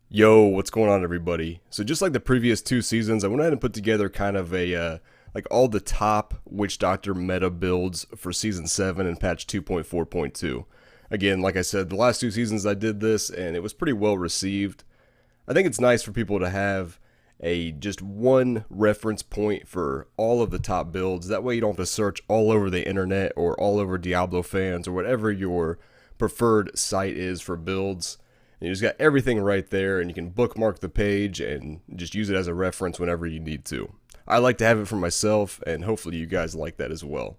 Yo, what's going on, everybody? So just like the previous two seasons, I went ahead and put together kind of a like all the top Witch Doctor meta builds for season 7 and patch 2.4.2. Again, like I said, the last two seasons I did this and it was pretty well received. I think it's nice for people to have a just one reference point for all of the top builds. That way you don't have to search all over the internet or all over Diablo fans or whatever your preferred site is for builds. And you just got everything right there, and you can bookmark the page and just use it as a reference whenever you need to. I like to have it for myself, and hopefully you guys like that as well.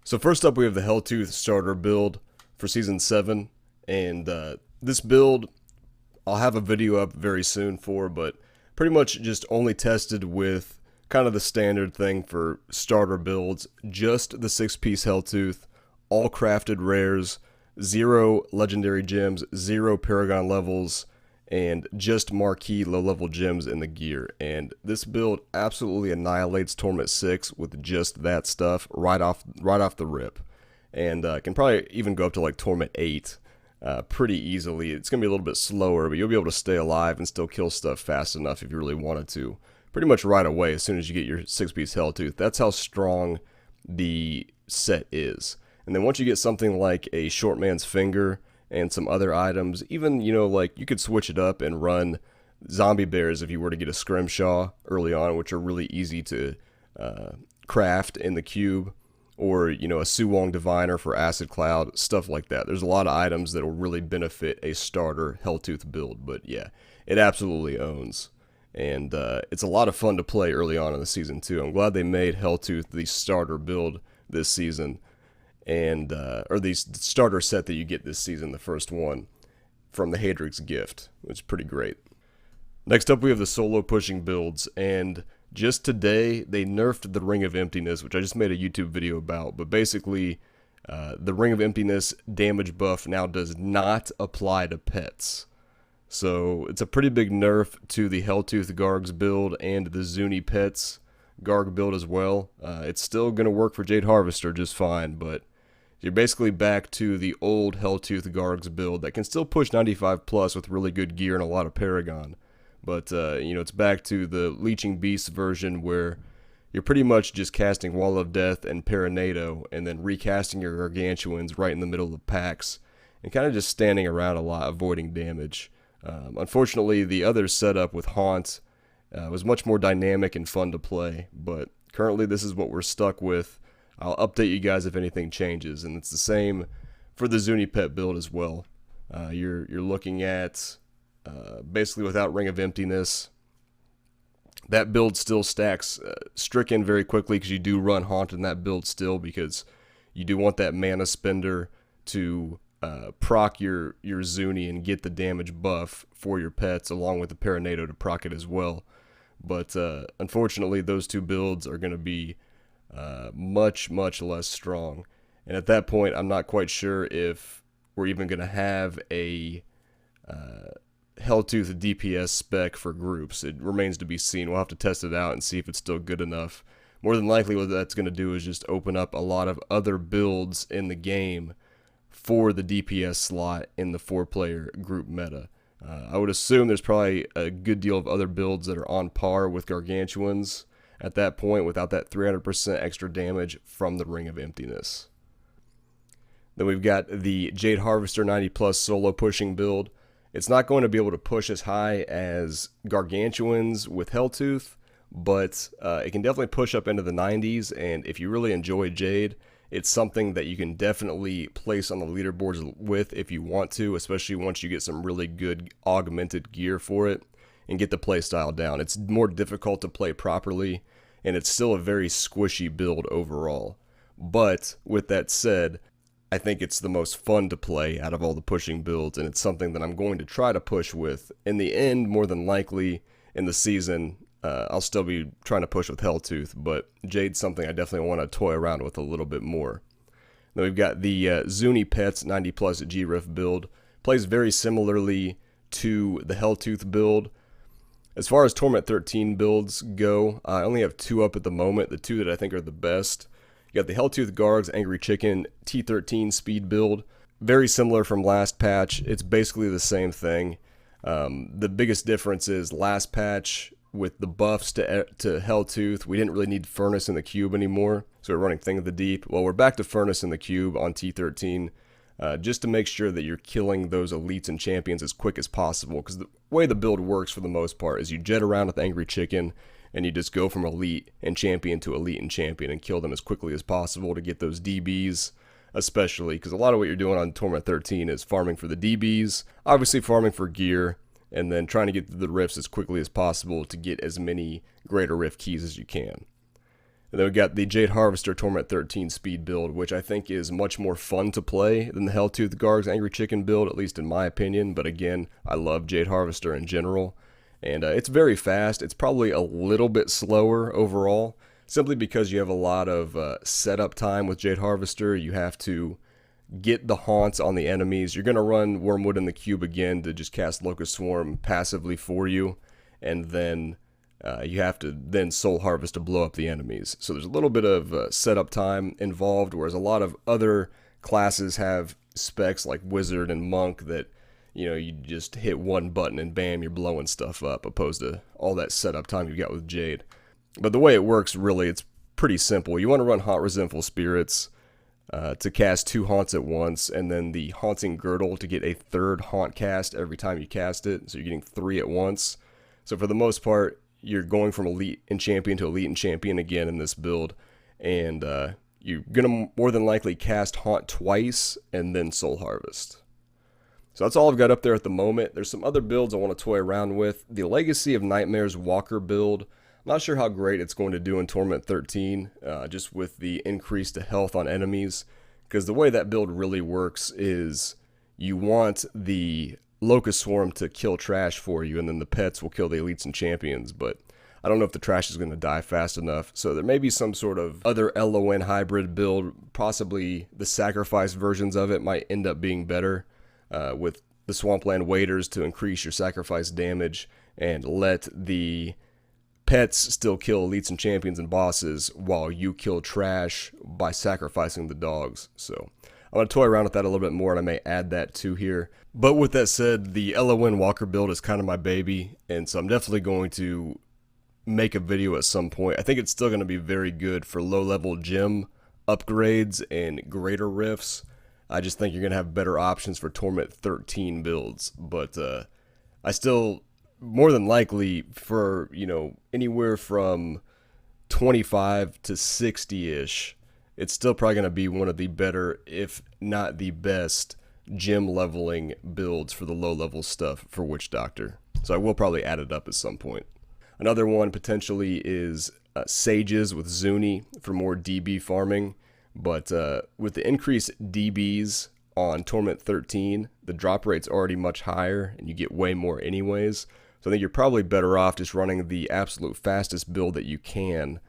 So first up, we have the Helltooth starter build for Season 7, and this build I'll have a video up very soon for, but pretty much just only tested with kind of the standard thing for starter builds, just the 6-piece Helltooth, all crafted rares, 0 legendary gems, 0 paragon levels, and just marquee low-level gems in the gear. And this build absolutely annihilates Torme 6 with just that stuff right off the rip. And can probably even go up to like Torme 8 pretty easily. It's going to be a little bit slower, but you'll be able to stay alive and still kill stuff fast enough if you really wanted to. Pretty much right away as soon as you get your 6-piece Helltooth. That's how strong the set is. And then once you get something like a short man's finger and some other items, even, like you could switch it up and run zombie bears if you were to get a scrimshaw early on, which are really easy to craft in the cube, or, a Suwong Diviner for Acid Cloud, stuff like that. There's a lot of items that will really benefit a starter Helltooth build, but yeah, it absolutely owns. And it's a lot of fun to play early on in the season, too. I'm glad they made Helltooth the starter build this season, and or the starter set that you get this season, the first one, from the Hadrig's Gift, which is pretty great. Next up, we have the solo pushing builds, and just today, they nerfed the Ring of Emptiness, which I just made a YouTube video about, but basically, the Ring of Emptiness damage buff now does not apply to pets. So, it's a pretty big nerf to the Helltooth Garg's build and the Zuni Pets Garg build as well. It's still going to work for Jade Harvester just fine, but you're basically back to the old Helltooth Garg's build that can still push 95 plus with really good gear and a lot of Paragon. But, it's back to the Leeching Beast version where you're pretty much just casting Wall of Death and Paranado and then recasting your Gargantuans right in the middle of packs and kind of just standing around a lot, avoiding damage. Unfortunately, the other setup with Haunt was much more dynamic and fun to play, but currently this is what we're stuck with. I'll update you guys if anything changes, and it's the same for the Zuni Pet build as well. You're looking at basically without Ring of Emptiness. That build still stacks Stricken very quickly because you do run Haunt in that build still, because you do want that mana spender to proc your Zuni and get the damage buff for your pets, along with the Paranado to proc it as well. But unfortunately, those two builds are going to be much less strong, and at that point I'm not quite sure if we're even going to have a Helltooth DPS spec for groups. It remains to be seen. We'll have to test it out and see if it's still good enough. More than likely what that's going to do is just open up a lot of other builds in the game for the DPS slot in the 4-player group meta. I would assume there's probably a good deal of other builds that are on par with Gargantuans at that point without that 300% extra damage from the Ring of Emptiness. Then we've got the Jade Harvester 90 plus solo pushing build. It's not going to be able to push as high as Gargantuans with Helltooth, but it can definitely push up into the 90s, and if you really enjoy Jade, it's something that you can definitely place on the leaderboards with if you want to, especially once you get some really good augmented gear for it and get the playstyle down. It's more difficult to play properly, and it's still a very squishy build overall. But with that said, I think it's the most fun to play out of all the pushing builds, and it's something that I'm going to try to push with. In the end, more than likely, in the season, I'll still be trying to push with Helltooth, but Jade's something I definitely want to toy around with a little bit more. Then we've got the Zuni Pets 90 plus G-Riff build. Plays very similarly to the Helltooth build. As far as Torment 13 builds go, I only have 2 up at the moment, the 2 that I think are the best. You got the Helltooth Garg's Angry Chicken T13 speed build. Very similar from last patch. It's basically the same thing. The biggest difference is last patch with the buffs to Helltooth, we didn't really need Furnace in the cube anymore, so we're running Thing of the Deep. Well, we're back to Furnace in the cube on T13, just to make sure that you're killing those elites and champions as quick as possible, because the way the build works for the most part is you jet around with Angry Chicken, and you just go from elite and champion to elite and champion and kill them as quickly as possible to get those DBs, especially, because a lot of what you're doing on Torment 13 is farming for the DBs, obviously farming for gear, and then trying to get through the rifts as quickly as possible to get as many greater rift keys as you can. And then we got the Jade Harvester Torment 13 speed build, which I think is much more fun to play than the Helltooth Garg's Angry Chicken build, at least in my opinion. But again, I love Jade Harvester in general. And it's very fast. It's probably a little bit slower overall, simply because you have a lot of setup time with Jade Harvester. You have to get the haunts on the enemies. You're going to run Wormwood in the cube again to just cast Locust Swarm passively for you, and then you have to then Soul Harvest to blow up the enemies. So there's a little bit of setup time involved, whereas a lot of other classes have specs like Wizard and Monk that, you know, you just hit one button and bam, you're blowing stuff up, opposed to all that setup time you got with Jade. But the way it works, really, it's pretty simple. You want to run Haunt Resentful Spirits to cast 2 haunts at once, and then the Haunting Girdle to get a 3rd haunt cast every time you cast it, so you're getting 3 at once. So for the most part, you're going from Elite and Champion to Elite and Champion again in this build, and you're going to more than likely cast Haunt twice and then Soul Harvest. So that's all I've got up there at the moment. There's some other builds I want to toy around with. The Legacy of Nightmares Walker build, I'm not sure how great it's going to do in Torment 13, just with the increase to health on enemies, because the way that build really works is you want the Locust Swarm to kill trash for you, and then the pets will kill the elites and champions, but I don't know if the trash is going to die fast enough, so there may be some sort of other LON hybrid build. Possibly the sacrifice versions of it might end up being better, with the Swampland Waiters to increase your sacrifice damage and let the pets still kill elites and champions and bosses while you kill trash by sacrificing the dogs. So I'm going to toy around with that a little bit more, and I may add that to here. But with that said, the LON Walker build is kind of my baby, and so I'm definitely going to make a video at some point. I think it's still going to be very good for low-level gym upgrades and greater rifts. I just think you're going to have better options for Torment 13 builds, but I still, more than likely, for, you know, anywhere from 25 to 60-ish, it's still probably going to be one of the better, if not the best, gym leveling builds for the low-level stuff for Witch Doctor. So I will probably add it up at some point. Another one potentially is Sages with Zuni for more DB farming. But with the increased DBs on Torment 13, the drop rate's already much higher, and you get way more anyways. So I think you're probably better off just running the absolute fastest build that you can,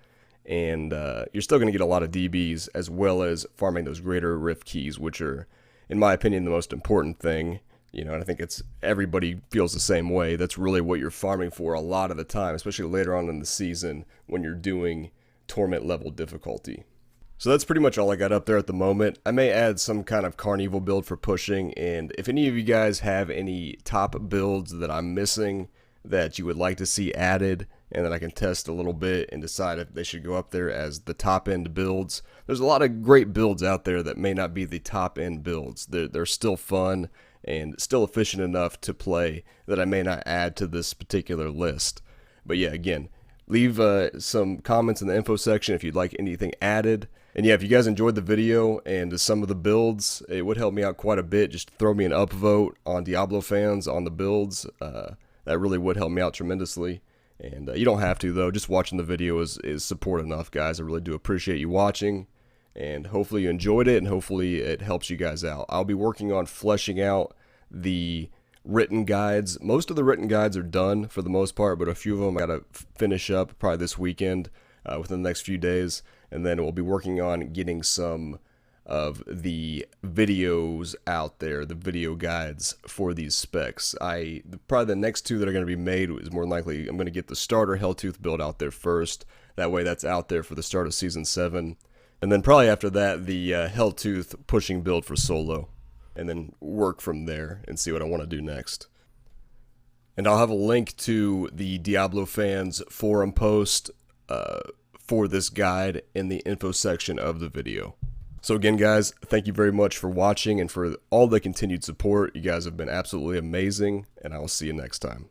and you're still going to get a lot of DBs, as well as farming those greater rift keys, which are, in my opinion, the most important thing. You know, and I think it's everybody feels the same way. That's really what you're farming for a lot of the time, especially later on in the season when you're doing Torment level difficulty. So that's pretty much all I got up there at the moment. I may add some kind of Carnival build for pushing, and if any of you guys have any top builds that I'm missing that you would like to see added, and that I can test a little bit and decide if they should go up there as the top end builds. There's a lot of great builds out there that may not be the top end builds. They're still fun and still efficient enough to play that I may not add to this particular list. But yeah, again, leave some comments in the info section if you'd like anything added. And yeah, if you guys enjoyed the video and some of the builds, it would help me out quite a bit. Just throw me an upvote on Diablo fans on the builds. That really would help me out tremendously. And you don't have to, though. Just watching the video is support enough, guys. I really do appreciate you watching. And hopefully you enjoyed it, and hopefully it helps you guys out. I'll be working on fleshing out the written guides. Most of the written guides are done for the most part, but a few of them I gotta finish up probably this weekend, within the next few days. And then we'll be working on getting some of the videos out there, the video guides for these specs. Probably the next two that are going to be made is more than likely I'm going to get the starter Helltooth build out there first. That way that's out there for the start of Season 7. And then probably after that, the Helltooth pushing build for solo. And then work from there and see what I want to do next. And I'll have a link to the Diablo fans forum post for this guide in the info section of the video. So again, guys, thank you very much for watching and for all the continued support. You guys have been absolutely amazing, and I will see you next time.